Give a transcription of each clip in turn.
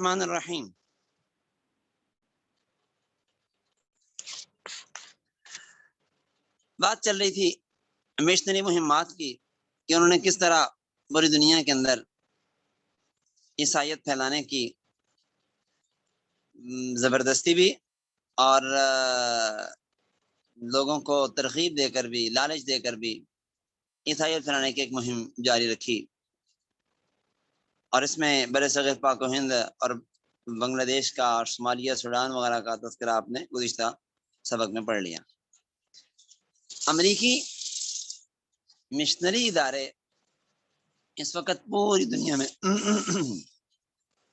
الرحمن الرحیم. بات چل رہی تھی مشنری مہمات کی کہ انہوں نے کس طرح پوری دنیا کے اندر عیسائیت پھیلانے کی زبردستی بھی اور لوگوں کو ترغیب دے کر بھی، لالچ دے کر بھی عیسائیت پھیلانے کی ایک مہم جاری رکھی. اور اس میں برصغیر پاک و ہند اور بنگلہ دیش کا اور صومالیہ، سوڈان وغیرہ کا تذکرہ آپ نے گزشتہ سبق میں پڑھ لیا. امریکی مشنری ادارے اس وقت پوری دنیا میں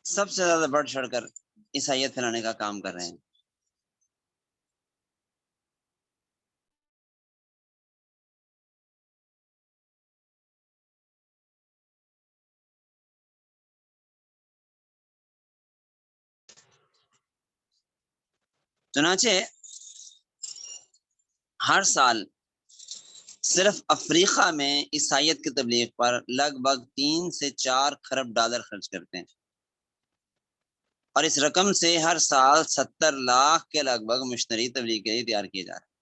سب سے زیادہ بڑھ چڑھ کر عیسائیت پھیلانے کا کام کر رہے ہیں. چنانچہ ہر سال صرف افریقہ میں عیسائیت کی تبلیغ پر لگ بھگ 3 سے 4 کھرب ڈالر خرچ کرتے ہیں، اور اس رقم سے ہر سال 70 لاکھ کے لگ بھگ مشنری تبلیغ کے لیے تیار کیے جا رہے ہیں.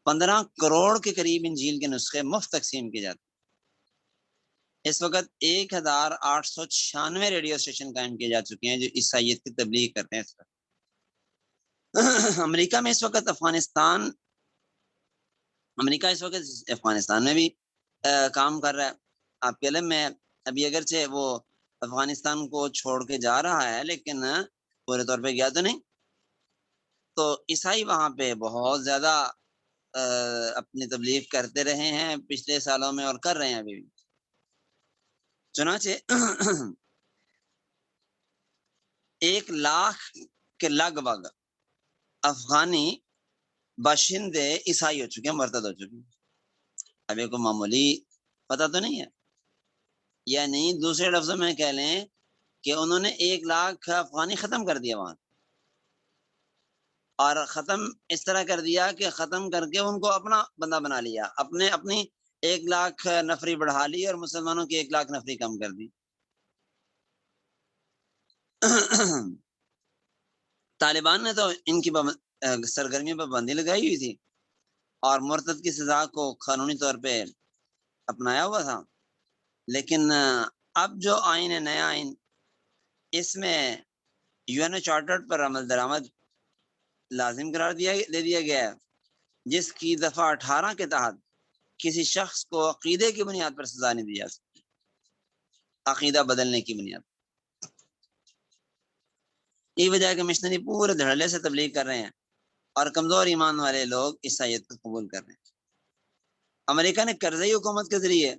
15 کروڑ کے قریب انجیل کے نسخے مفت تقسیم کیے جاتے ہیں. اس وقت 1896 ریڈیو اسٹیشن قائم کیے جا چکے ہیں جو عیسائیت کی تبلیغ کرتے ہیں. امریکہ اس وقت افغانستان میں بھی کام کر رہا ہے. آپ کے علم میں ابھی اگرچہ وہ افغانستان کو چھوڑ کے جا رہا ہے لیکن پورے طور پہ گیا تو نہیں. تو عیسائی وہاں پہ بہت زیادہ اپنی تبلیغ کرتے رہے ہیں پچھلے سالوں میں اور کر رہے ہیں ابھی بھی. چنانچہ 1 لاکھ کے لگ بھگ افغانی باشندے عیسائی ہو چکے ہیں، مرتد ہو چکے ہیں. اب ایک معمولی پتہ تو نہیں ہے، یعنی دوسرے لفظوں میں کہہ لیں کہ انہوں نے 1 لاکھ افغانی ختم کر دیا وہاں، اور ختم اس طرح کر دیا کہ ختم کر کے ان کو اپنا بندہ بنا لیا، اپنی 1 لاکھ نفری بڑھا لی اور مسلمانوں کی 1 لاکھ نفری کم کر دی. طالبان نے تو ان کی سرگرمیوں پر پابندی لگائی ہوئی تھی اور مرتد کی سزا کو قانونی طور پہ اپنایا ہوا تھا، لیکن اب جو آئین ہے، نیا آئین، اس میں UN چارٹر پر عمل درآمد لازم قرار دے دیا گیا ہے، جس کی دفعہ 18 کے تحت کسی شخص کو عقیدے کی بنیاد پر سزا نہیں دی جا سکتی، عقیدہ بدلنے کی بنیاد. یہ وجہ ہے کہ مشنری پورے دھڑلے سے تبلیغ کر رہے ہیں اور کمزور ایمان والے لوگ عیسائیت کو قبول کر رہے ہیں. امریکہ نے قرضی حکومت کے ذریعے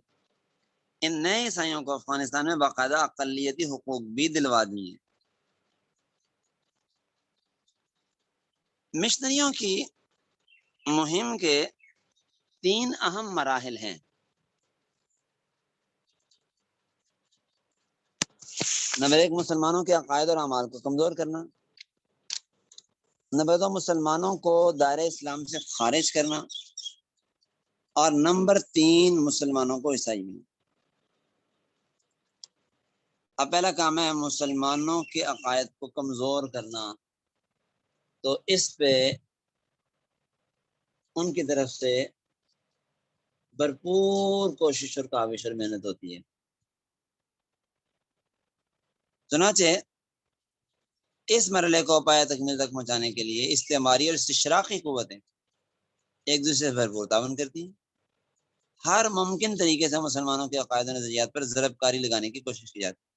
ان نئے عیسائیوں کو افغانستان میں باقاعدہ اقلیتی حقوق بھی دلوا دیے ہیں. مشنریوں کی مہم کے 3 اہم مراحل ہیں. نمبر 1، مسلمانوں کے عقائد اور اعمال کو کمزور کرنا. نمبر 2، مسلمانوں کو دائرہ اسلام سے خارج کرنا. اور نمبر 3، مسلمانوں کو عیسائی بنانا. اب پہلا کام ہے مسلمانوں کے عقائد کو کمزور کرنا. تو اس پہ ان کی طرف سے بھرپور کوشش اور کاوش اور محنت ہوتی ہے. چنانچہ اس مرحلے کو پایہ تکمیل تک پہنچانے کے لیے استعماری اور استشراقی قوتیں ایک دوسرے سے بھرپور تعاون کرتی ہیں. ہر ممکن طریقے سے مسلمانوں کے عقائد و نظریات پر ضرب کاری لگانے کی کوشش کی جاتی ہے.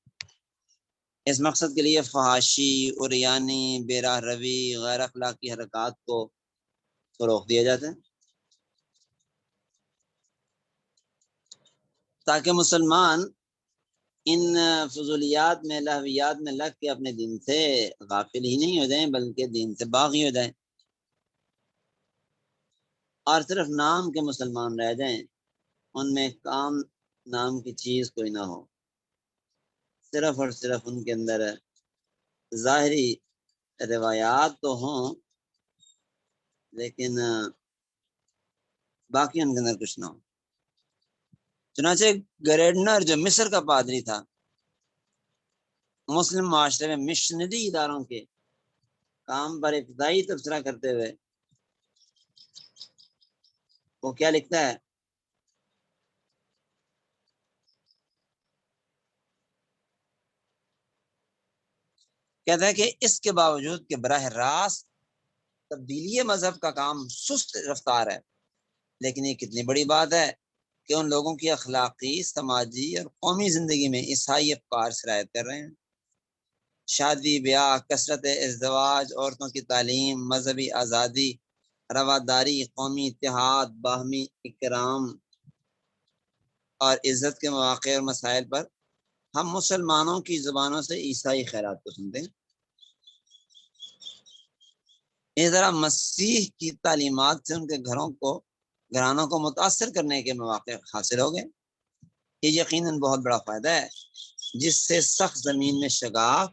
اس مقصد کے لیے فحاشی، عریانی، بے راہ روی، غیر اخلاقی حرکات کو فروغ دیا جاتا ہے تاکہ مسلمان ان فضولیات میں، لہویات میں لگ کے اپنے دین سے غافل ہی نہیں ہو جائیں بلکہ دین سے باغی ہو جائیں اور صرف نام کے مسلمان رہ جائیں. ان میں کام نام کی چیز کوئی نہ ہو، صرف اور صرف ان کے اندر ظاہری روایات تو ہوں لیکن باقی ان کے اندر کچھ نہ ہو. چنانچہ گریڈنر جو مصر کا پادری تھا، مسلم معاشرے میں مشنری اداروں کے کام پر ابتدائی تبصرہ کرتے ہوئے وہ کیا لکھتا ہے؟ کہتا ہے کہ اس کے باوجود کہ براہ راست تبدیلی مذہب کا کام سست رفتار ہے، لیکن یہ کتنی بڑی بات ہے کہ ان لوگوں کی اخلاقی، سماجی اور قومی زندگی میں عیسائی افکار سرایت کر رہے ہیں۔ شادی بیاہ، کثرت ازدواج، عورتوں کی تعلیم، مذہبی آزادی، رواداری، قومی اتحاد، باہمی اکرام اور عزت کے مواقع اور مسائل پر ہم مسلمانوں کی زبانوں سے عیسائی خیرات کو سنتے ہیں۔ اس طرح مسیح کی تعلیمات سے ان کے گھرانوں کو متاثر کرنے کے مواقع حاصل ہو گئے۔ یہ یقیناً بہت بڑا فائدہ ہے، جس سے سخت زمین میں شگاف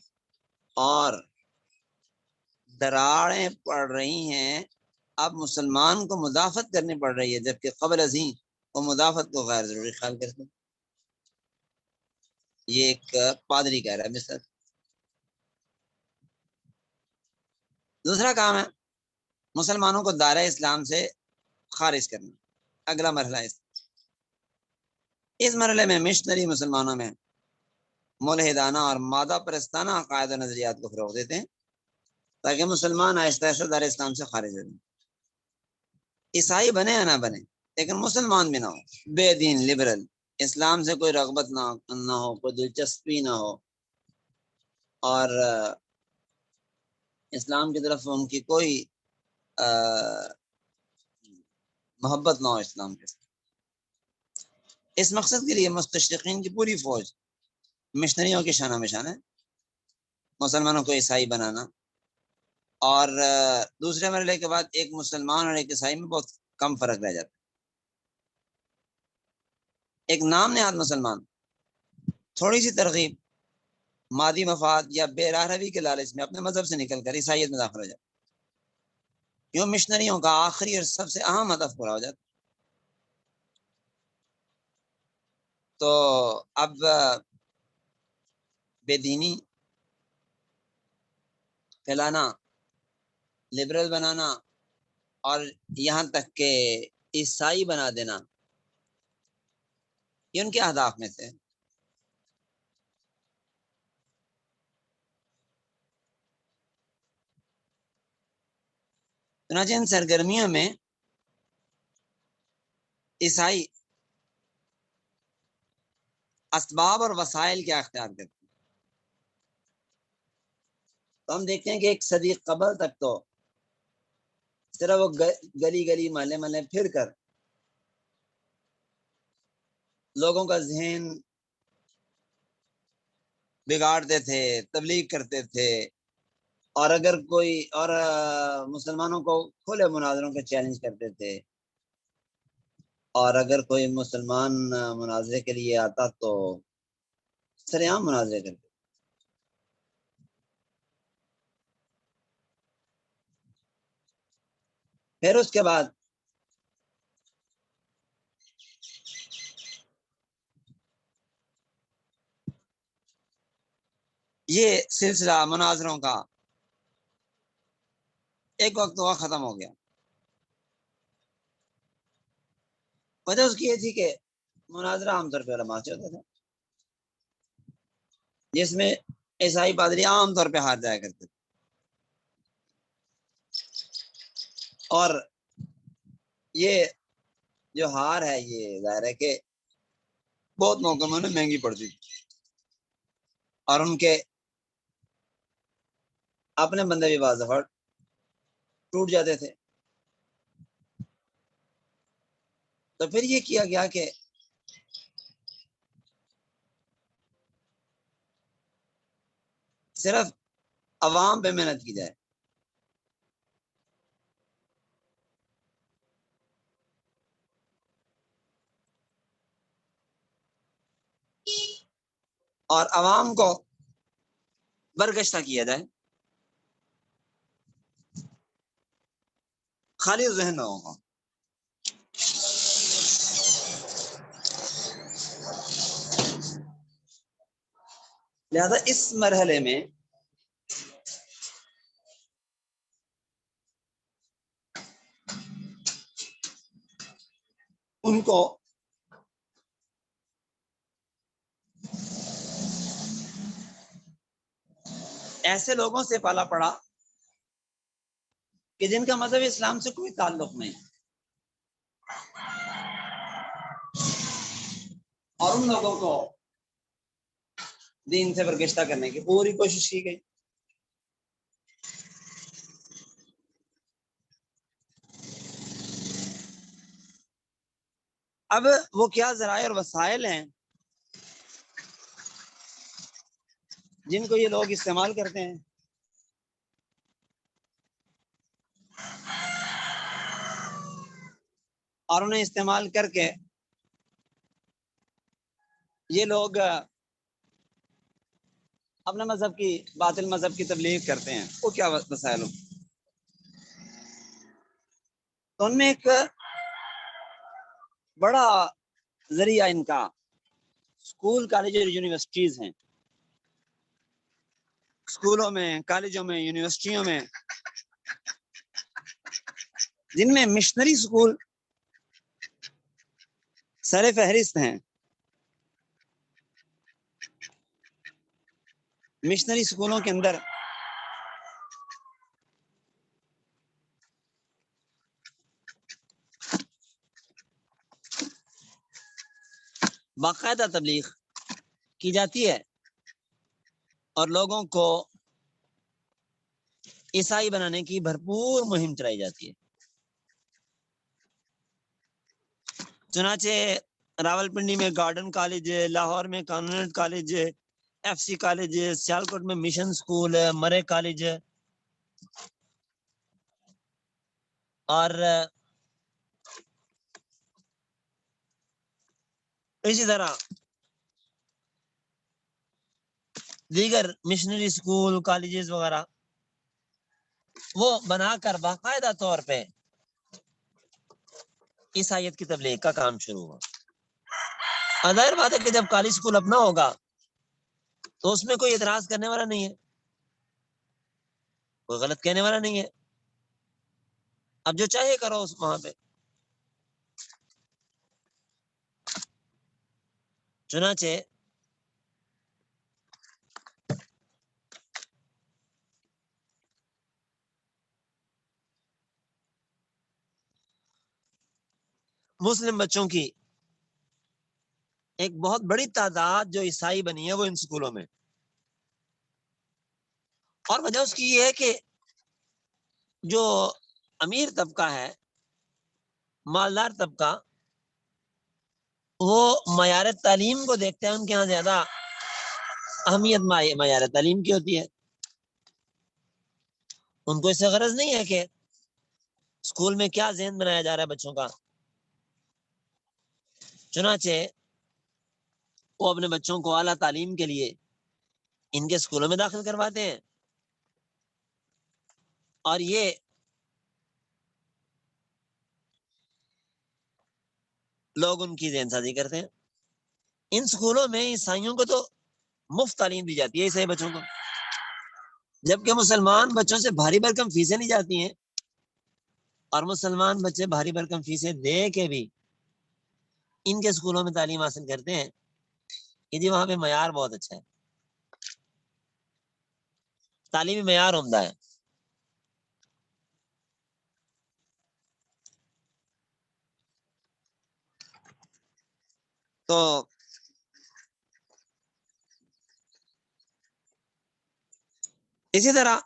اور دراڑیں پڑ رہی ہیں۔ اب مسلمان کو مدافعت کرنی پڑ رہی ہے، جبکہ قبل ازیں وہ مدافعت کو غیر ضروری خیال کرتے ہیں۔ یہ ایک پادری کہہ رہا ہے مثلا۔ دوسرا کام ہے مسلمانوں کو دائرہ اسلام سے خارج کرنا۔ اگلا مرحلہ اس مرحلے میں مشنری مسلمانوں میں ملحدانہ اور مادہ پرستانہ عقائد و نظریات کو فروغ دیتے ہیں، تاکہ مسلمان آہستہ آہستہ دائرہ اسلام سے خارج ہو جائیں۔ عیسائی بنے یا نہ بنے، لیکن مسلمان بھی نہ ہو، بے دین، لبرل، اسلام سے کوئی رغبت نہ ہو، کوئی دلچسپی نہ ہو، اور اسلام کی طرف ان کی کوئی محبت نہ ہو اسلام کے ساتھ۔ اس مقصد کے لیے مستشرقین کی پوری فوج مشنریوں کے شانہ بشانہ ہے، مسلمانوں کو عیسائی بنانا۔ اور دوسرے مرحلے کے بعد ایک مسلمان اور ایک عیسائی میں بہت کم فرق رہ جاتا ہے۔ ایک نام نہاد مسلمان تھوڑی سی ترغیب، مادی مفاد یا بے راہ روی کے لالچ میں اپنے مذہب سے نکل کر عیسائیت میں داخل ہو جاتا ہے۔ یوں مشنریوں کا آخری اور سب سے اہم ہدف پورا ہو جاتا ہے۔ تو اب بے دینی پھیلانا، لبرل بنانا اور یہاں تک کہ عیسائی بنا دینا، یہ ان کے اہداف میں سے۔ چنانچہ ان سرگرمیوں میں عیسائی اسباب اور وسائل کیا اختیار کرتے ہیں۔ تو ہم دیکھتے ہیں کہ ایک صدی قبل تک تو صرف وہ گلی گلی محلے محلے پھر کر لوگوں کا ذہن بگاڑتے تھے، تبلیغ کرتے تھے، اور اگر کوئی اور مسلمانوں کو کھلے مناظروں کے چیلنج کرتے تھے، اور اگر کوئی مسلمان مناظرے کے لیے آتا تو سرعام مناظرے کرتے۔ پھر اس کے بعد یہ سلسلہ مناظروں کا ایک وقت ہوا ختم ہو گیا۔ وجہ اس کی یہ تھی کہ مناظرہ عام طور پہ علماء سے ہوتا تھا، جس میں عیسائی پادری عام طور پہ ہار جایا کرتے تھے، اور یہ جو ہار ہے یہ ظاہر ہے کہ بہت موقعوں میں مہنگی پڑتی تھی، اور ان کے اپنے بندے بھی بعض دفعہ ٹوٹ جاتے تھے۔ تو پھر یہ کیا گیا کہ صرف عوام پہ محنت کی جائے، اور عوام کو برگشتہ کیا جائے، خالی ذہن لوگوں کو۔ لہذا اس مرحلے میں ان کو ایسے لوگوں سے پالا پڑا کہ جن کا مذہب اسلام سے کوئی تعلق نہیں، اور ان لوگوں کو دین سے برگشتہ کرنے کی پوری کوشش کی گئی۔ اب وہ کیا ذرائع اور وسائل ہیں جن کو یہ لوگ استعمال کرتے ہیں؟ اور انہیں استعمال کر کے یہ لوگ اپنے مذہب کی، باطل مذہب کی تبلیغ کرتے ہیں، وہ کیا وسائل ہوں؟ تو ان میں ایک بڑا ذریعہ ان کا اسکول، کالج اور یونیورسٹیز ہیں۔ اسکولوں میں، کالجوں میں، یونیورسٹیوں میں، جن میں مشنری اسکول سر فہرست ہیں، مشنری اسکولوں کے اندر باقاعدہ تبلیغ کی جاتی ہے اور لوگوں کو عیسائی بنانے کی بھرپور مہم چلائی جاتی ہے۔ چنانچہ راول پنڈی میں گارڈن کالج ہے، لاہور میں کانوینٹ کالج ہے، ایف سی کالج ہے، سیالکوٹ میں مشن اسکول ہے، مرے کالج ہے، اور اسی طرح دیگر مشنری اسکول، کالجز وغیرہ وہ بنا کر باقاعدہ طور پہ عیسائیت کی تبلیغ کا کام شروع ہوا۔ ظاہر بات ہے کہ جب کالج اسکول اپنا ہوگا تو اس میں کوئی اعتراض کرنے والا نہیں ہے، کوئی غلط کہنے والا نہیں ہے، اب جو چاہے کرو اس وہاں پہ۔ چنانچہ مسلم بچوں کی ایک بہت بڑی تعداد جو عیسائی بنی ہے وہ ان سکولوں میں، اور وجہ اس کی یہ ہے کہ جو امیر طبقہ ہے، مالدار طبقہ، وہ معیار تعلیم کو دیکھتے ہیں، ان کے ہاں زیادہ اہمیت معیار تعلیم کی ہوتی ہے۔ ان کو اس سے غرض نہیں ہے کہ اسکول میں کیا ذہن بنایا جا رہا ہے بچوں کا، چنانچہ وہ اپنے بچوں کو اعلیٰ تعلیم کے لیے ان کے اسکولوں میں داخل کرواتے ہیں، اور یہ لوگ ان کی ذہن سازی کرتے ہیں۔ ان اسکولوں میں عیسائیوں کو تو مفت تعلیم دی جاتی ہے، عیسائی بچوں کو، جبکہ مسلمان بچوں سے بھاری بھرکم فیسیں لی جاتی ہیں، اور مسلمان بچے بھاری بھرکم فیسیں دے کے بھی ان کے اسکولوں میں تعلیم حاصل کرتے ہیں کہ جی وہاں پہ معیار بہت اچھا ہے، تعلیمی معیار عمدہ ہے۔ تو اسی طرح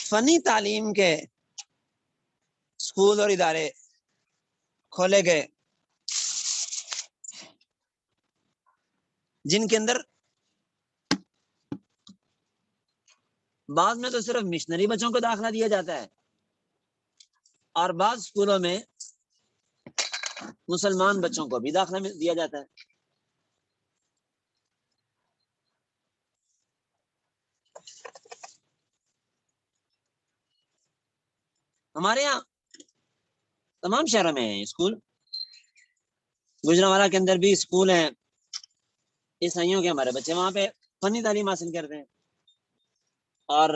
فنی تعلیم کے اسکول اور ادارے کھولے گئے، جن کے اندر بعض میں تو صرف مشنری بچوں کو داخلہ دیا جاتا ہے، اور بعض اسکولوں میں مسلمان بچوں کو بھی داخلہ دیا جاتا ہے۔ ہمارے یہاں تمام شہروں میں ہیں اسکول، گجرانوالہ کے اندر بھی اسکول ہیں، عیسائیوں کے ہمارے بچے وہاں پہ فنی تعلیم حاصل کرتے ہیں اور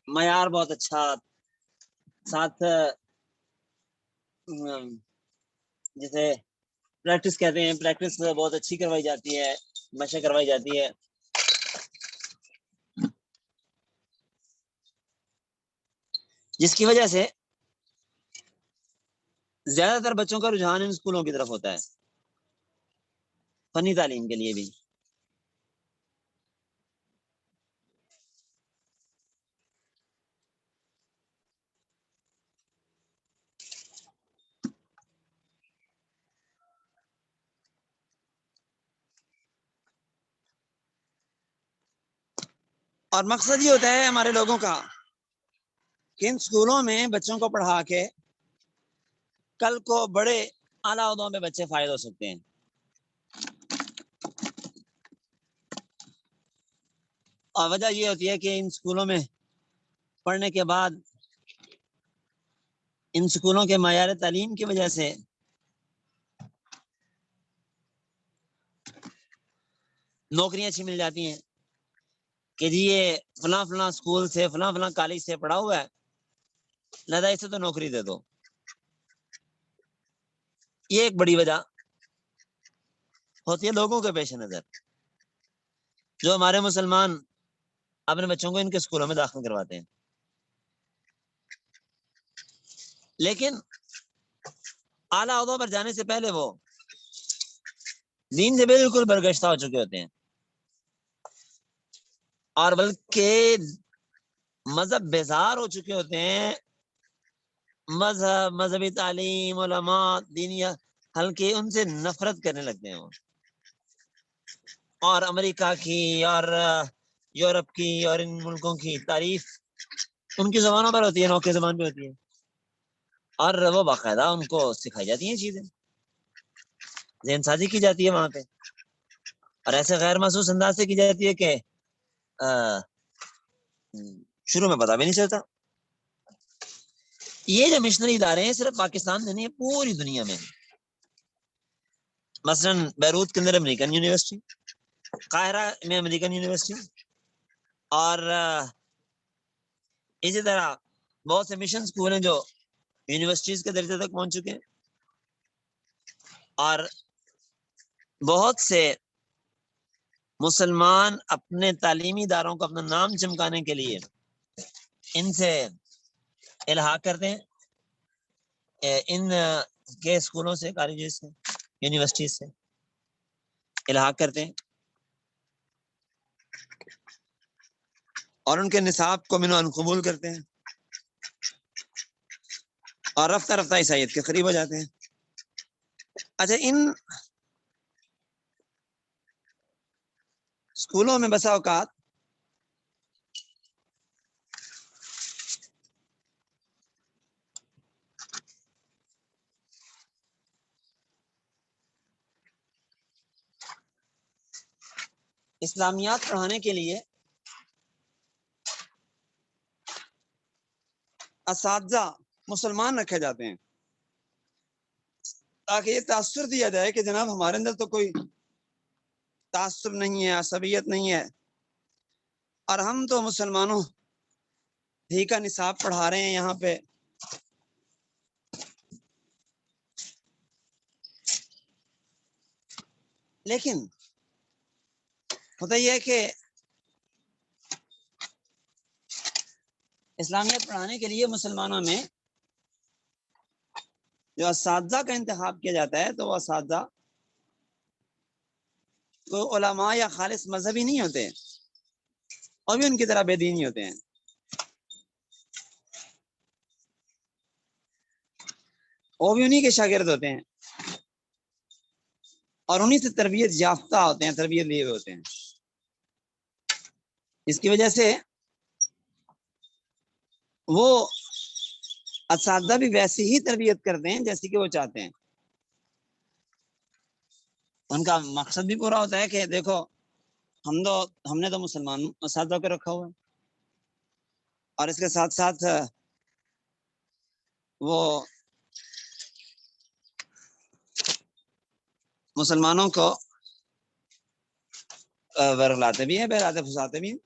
معیار بہت اچھا، ساتھ جیسے پریکٹس کہتے ہیں، پریکٹس بہت اچھی کروائی جاتی ہے، مشق کروائی جاتی ہے. جس کی وجہ سے زیادہ تر بچوں کا رجحان ان اسکولوں کی طرف ہوتا ہے فنی تعلیم کے لیے بھی. اور مقصد یہ ہوتا ہے ہمارے لوگوں کا کہ ان اسکولوں میں بچوں کو پڑھا کے کل کو بڑے اعلیٰ عہدوں پہ بچے فائد ہو سکتے ہیں. اور وجہ یہ ہوتی ہے کہ ان اسکولوں میں پڑھنے کے بعد ان اسکولوں کے معیار تعلیم کی وجہ سے نوکریاں اچھی مل جاتی ہیں کہ جی یہ فلاں فلاں اسکول سے فلاں فلاں کالج سے پڑھا ہوا ہے، لہذا اسے تو نوکری دے دو. یہ ایک بڑی وجہ ہوتی ہے لوگوں کے پیش نظر جو ہمارے مسلمان اپنے بچوں کو ان کے اسکولوں میں داخل کرواتے ہیں. لیکن اعلیٰ عہدوں پر جانے سے پہلے وہ دین سے بالکل برگشتہ ہو چکے ہوتے ہیں اور بلکہ مذہب بیزار ہو چکے ہوتے ہیں. مذہبی تعلیم، علماء، دینی حلقے ان سے نفرت کرنے لگتے ہیں وہ. اور امریکہ کی اور یورپ کی اور ان ملکوں کی تعریف ان کی زبانوں پر ہوتی ہے، نوکے زبان پہ ہوتی ہے اور وہ باقاعدہ ان کو سکھائی جاتی ہیں چیزیں، ذہن سازی کی جاتی ہے وہاں پہ اور ایسے غیر محسوس انداز سے کی جاتی ہے کہ شروع میں پتا بھی نہیں چلتا. یہ جو مشنری ادارے ہیں صرف پاکستان میں نہیں ہے، پوری دنیا میں. مثلا بیروت کے اندر امریکن یونیورسٹی، قاہرہ میں امریکن یونیورسٹی اور اسی طرح بہت سے مشن اسکول ہیں جو یونیورسٹیز کے درجے تک پہنچ چکے ہیں اور بہت سے مسلمان اپنے تعلیمی اداروں کو اپنا نام چمکانے کے لیے ان سے الحاق کرتے ہیں، ان کے اسکولوں سے، کالجز سے، یونیورسٹیز سے الحاق کرتے ہیں اور ان کے نصاب کو من قبول کرتے ہیں اور رفتہ رفتہ عیسائیت کے قریب ہو جاتے ہیں. اچھا، ان اسکولوں میں بسا اوقات اسلامیات پڑھانے کے لیے اساتذہ مسلمان رکھے جاتے ہیں تاکہ یہ تاثر دیا جائے کہ جناب ہمارے اندر تو کوئی تعصب نہیں ہے، عصبیت نہیں ہے اور ہم تو مسلمانوں ہی کا نصاب پڑھا رہے ہیں یہاں پہ. لیکن ہوتا یہ ہے کہ اسلامیت پڑھانے کے لیے مسلمانوں میں جو اساتذہ کا انتخاب کیا جاتا ہے تو وہ اساتذہ تو علماء یا خالص مذہبی نہیں ہوتے اور بھی ان کی طرح بے دینی ہوتے ہیں. وہ بھی انہی کے شاگرد ہوتے ہیں اور انہی سے تربیت یافتہ ہوتے ہیں، تربیت لیے ہوئے ہوتے ہیں. اس کی وجہ سے وہ اساتذہ بھی ویسی ہی تربیت کرتے ہیں جیسی کہ وہ چاہتے ہیں. ان کا مقصد بھی پورا ہوتا ہے کہ دیکھو ہم نے تو مسلمان اساتذہ کو رکھا ہوا ہے اور اس کے ساتھ ساتھ وہ مسلمانوں کو ورغلاتے بھی ہیں، بہلاتے پھساتے بھی ہیں۔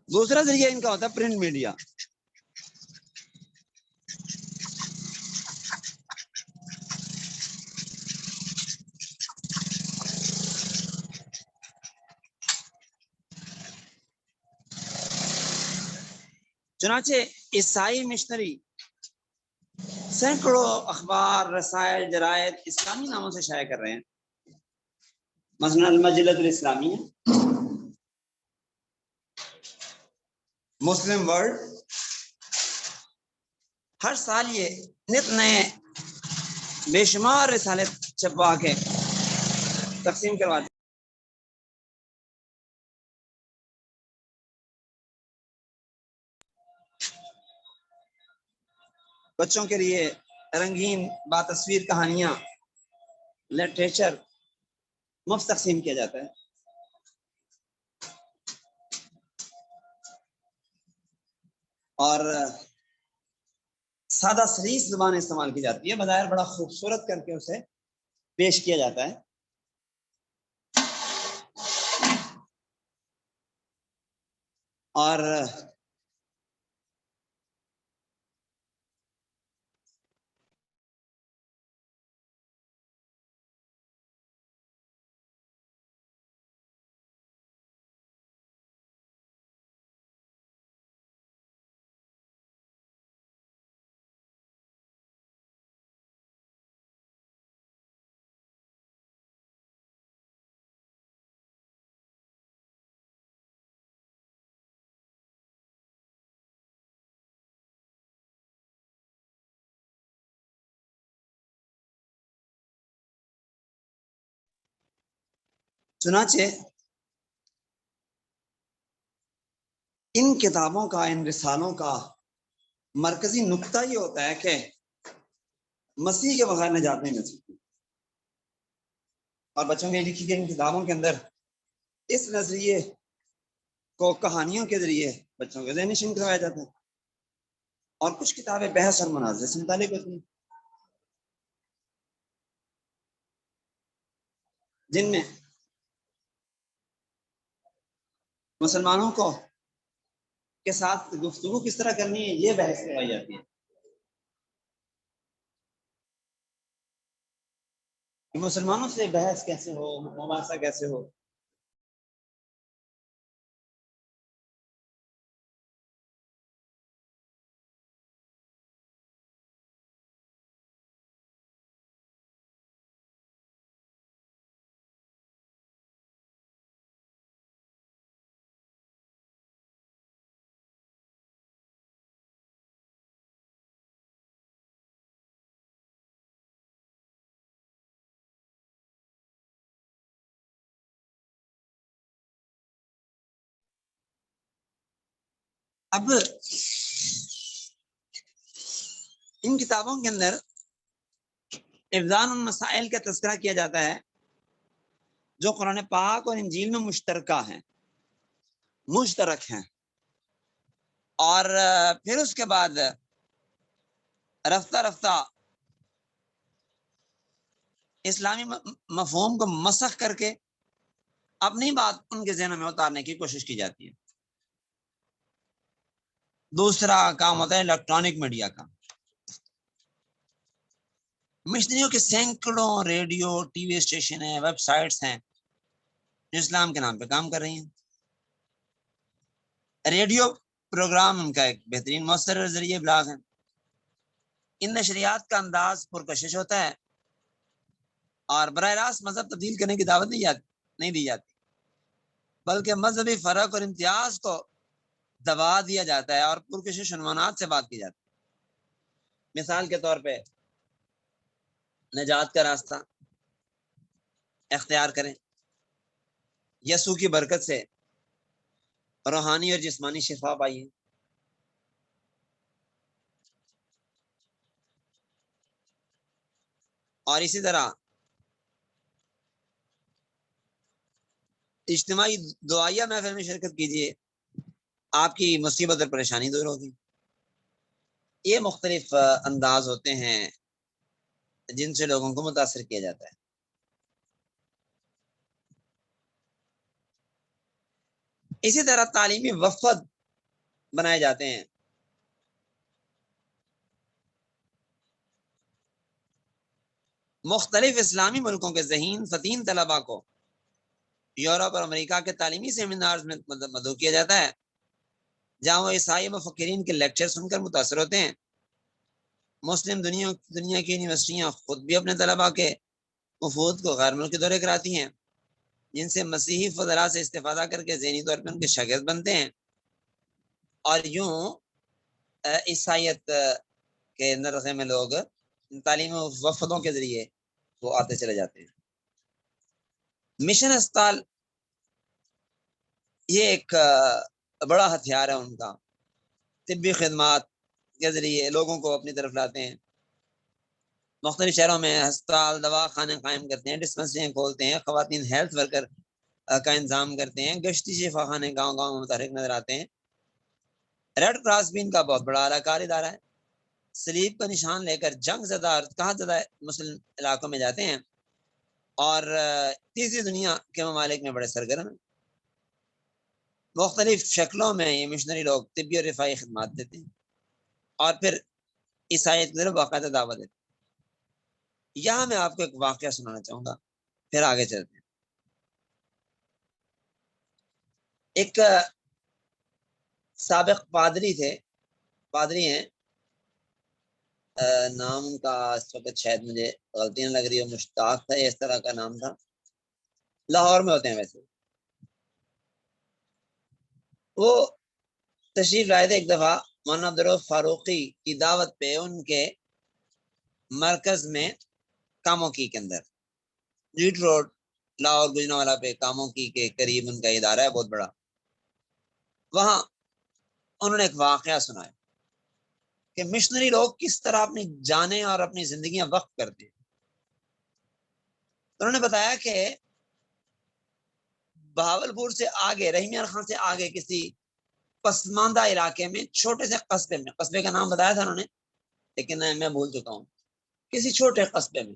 دوسرا ذریعہ ان کا ہوتا ہے پرنٹ میڈیا۔ چنانچہ عیسائی مشنری سینکڑوں اخبار، رسائل، جرائد اسلامی ناموں سے شائع کر رہے ہیں، مثلا المجلۃ الاسلامیہ، مسلم ورلڈ۔ ہر سال یہ نت نئے بے شمار رسالے چھپوا کے تقسیم کرواتے ہیں۔ بچوں کے لیے رنگین باتصویر کہانیاں، لٹریچر مفت تقسیم کیا جاتا ہے۔ اور سادہ سلیس زبان استعمال کی جاتی ہے، بظاہر بڑا خوبصورت کر کے اسے پیش کیا جاتا ہے۔ اور چنانچہ ان کتابوں کا، ان رسالوں کا مرکزی نقطہ یہ ہوتا ہے کہ مسیح کے بغیر نجات نہیں مل سکتی۔ اور بچوں کے لکھی گئی ان کتابوں کے اندر اس نظریے کو کہانیوں کے ذریعے بچوں کے ذہن نشین کروایا جاتا ہے۔ اور کچھ کتابیں بحث اور مناظرے سے متعلق ہوتی ہیں، جن میں مسلمانوں کو کے ساتھ گفتگو کس طرح کرنی ہے یہ بحث کروائی جاتی ہے کہ مسلمانوں سے بحث کیسے ہو، مباحثہ کیسے ہو۔ اب ان کتابوں کے اندر ابدان المسائل کا تذکرہ کیا جاتا ہے جو قرآن پاک اور انجیل میں مشترکہ ہیں، مشترک ہیں، اور پھر اس کے بعد رفتہ رفتہ اسلامی مفہوم کو مسخ کر کے اپنی بات ان کے ذہنوں میں اتارنے کی کوشش کی جاتی ہے۔ دوسرا کام ہوتا ہے الیکٹرانک میڈیا کا۔ مشنریوں کے سینکڑوں ریڈیو، ٹی وی اسٹیشن ہیں، ویب سائٹس ہیں جو اسلام کے نام پہ کام کر رہی ہیں۔ ریڈیو پروگرام ان کا ایک بہترین مؤثر ذریعہ ابلاغ ہے۔ ان نشریات کا انداز پرکشش ہوتا ہے اور براہ راست مذہب تبدیل کرنے کی دعوت نہیں دی جاتی، بلکہ مذہبی فرق اور امتیاز کو دبا دیا جاتا ہے اور پرکشش عنوانات سے بات کی جاتی ہے۔ مثال کے طور پہ نجات کا راستہ اختیار کریں، یسوع کی برکت سے روحانی اور جسمانی شفا پائیے، اور اسی طرح اجتماعی دعائیہ محفل میں شرکت کیجیے، آپ کی مصیبت اور پریشانی دور ہوگی۔ یہ مختلف انداز ہوتے ہیں جن سے لوگوں کو متاثر کیا جاتا ہے۔ اسی طرح تعلیمی وفد بنائے جاتے ہیں۔ مختلف اسلامی ملکوں کے ذہین فتین طلباء کو یورپ اور امریکہ کے تعلیمی سیمینار میں مدعو کیا جاتا ہے، جہاں وہ عیسائی مفکرین کے لیکچر سن کر متاثر ہوتے ہیں۔ مسلم دنیا کی یونیورسٹیاں خود بھی اپنے طلباء کے وفود کو غیر ملکی دورے کراتی ہیں، جن سے مسیحی فضلاء سے استفادہ کر کے ذہنی طور پر ان کے شاگرد بنتے ہیں، اور یوں عیسائیت کے نرغے میں لوگ تعلیمی وفدوں کے ذریعے وہ آتے چلے جاتے ہیں۔ مشن اسپتال یہ ایک بڑا ہتھیار ہے ان کا، طبی خدمات کے ذریعے لوگوں کو اپنی طرف لاتے ہیں۔ مختلف شہروں میں ہسپتال دوا خانے قائم کرتے ہیں، ڈسپنسریاں کھولتے ہیں، خواتین ہیلتھ ورکر کا انتظام کرتے ہیں، گشتی شفا خانے گاؤں گاؤں میں متحرک نظر آتے ہیں۔ ریڈ کراس بھی ان کا بہت بڑا اعلی کار ادارہ ہے، سلیب کا نشان لے کر جنگ زدہ اور قحط زدہ مسلم علاقوں میں جاتے ہیں، اور تیسری دنیا کے ممالک میں بڑے سرگرم ہیں۔ مختلف شکلوں میں یہ مشنری لوگ طبی اور رفاہی خدمات دیتے ہیں، اور پھر عیسائیت کی طرف باقاعدہ دعوت دیتے ہیں۔ یہاں میں آپ کو ایک واقعہ سنانا چاہوں گا، پھر آگے چلتے ہیں۔ ایک سابق پادری تھے، پادری ہیں، نام کا اس وقت شاید مجھے غلطی نہ لگ رہی ہو، مشتاق تھا، اس طرح کا نام تھا، لاہور میں ہوتے ہیں ویسے۔ وہ تشریف لائے تھے ایک دفعہ مولانا عبدالرؤف فاروقی کی دعوت پہ ان کے مرکز میں کاموں کی کے اندر، ریٹ روڈ لاہور گجرانوالہ پہ کاموں کی کے قریب ان کا ادارہ ہے بہت بڑا۔ وہاں انہوں نے ایک واقعہ سنایا کہ مشنری لوگ کس طرح اپنی جانیں اور اپنی زندگیاں وقف کرتے ہیں۔ انہوں نے بتایا کہ بہاولپور سے آگے، رحیمیان خان سے آگے کسی پسماندہ علاقے میں، چھوٹے سے قصبے میں، قصبے کا نام بتایا تھا انہوں نے لیکن میں بھول چکا ہوں، کسی چھوٹے قصبے میں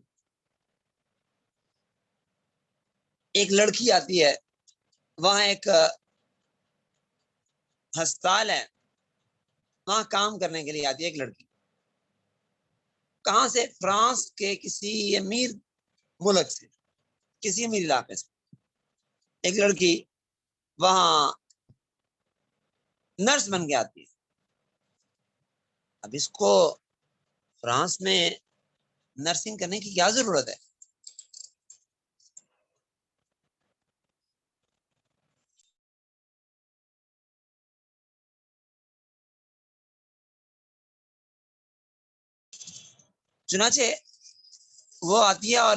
ایک لڑکی آتی ہے، وہاں ایک ہسپتال ہے، وہاں کام کرنے کے لیے آتی ہے ایک لڑکی، کہاں سے؟ فرانس کے کسی امیر ملک سے، کسی امیر علاقے سے ایک لڑکی وہاں نرس بن کے آتی ہے۔ اب اس کو فرانس میں نرسنگ کرنے کی کیا ضرورت ہے؟ چنانچہ وہ آتی ہے اور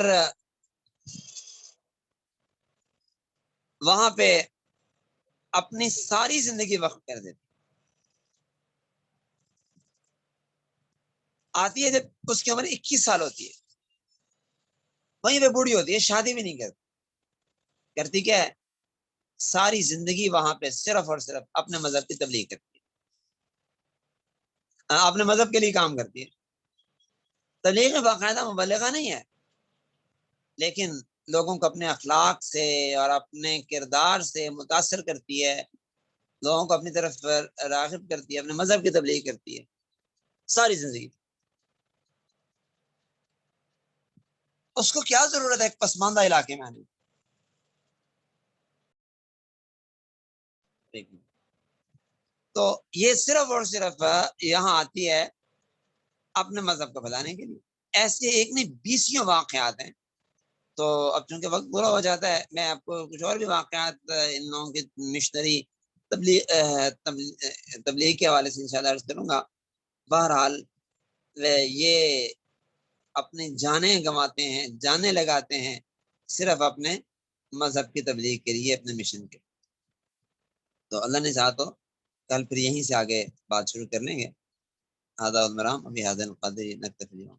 وہاں پہ اپنی ساری زندگی وقف کر دیتی، آتی ہے جب اس کی عمر 21 سال ہوتی ہے، وہیں پہ بوڑھی ہوتی ہے، شادی بھی نہیں کرتی، کرتی کیا ہے؟ ساری زندگی وہاں پہ صرف اور صرف اپنے مذہب کی تبلیغ کرتی ہے، اپنے مذہب کے لیے کام کرتی ہے۔ تبلیغ میں باقاعدہ مبلغہ نہیں ہے، لیکن لوگوں کو اپنے اخلاق سے اور اپنے کردار سے متاثر کرتی ہے، لوگوں کو اپنی طرف راغب کرتی ہے، اپنے مذہب کی تبلیغ کرتی ہے ساری زندگی۔ اس کو کیا ضرورت ہے ایک پسماندہ علاقے میں آنے کی؟ تو یہ صرف اور صرف یہاں آتی ہے اپنے مذہب کو پھیلانے کے لیے۔ ایسے ایک نہیں 20 واقعات ہیں۔ تو اب چونکہ وقت پورا ہو جاتا ہے، میں آپ کو کچھ اور بھی واقعات ان لوگوں کے مشنری تبلیغ کے حوالے سے انشاءاللہ عرض کروں گا۔ بہرحال یہ اپنی جانیں گنواتے ہیں، جانیں لگاتے ہیں صرف اپنے مذہب کی تبلیغ کے لیے، اپنے مشن کے۔ تو اللہ نے چاہا تو کل پھر یہیں سے آگے بات شروع کر لیں گے۔ هذا المرام ابھی هذا القدر نکتفي اليوم۔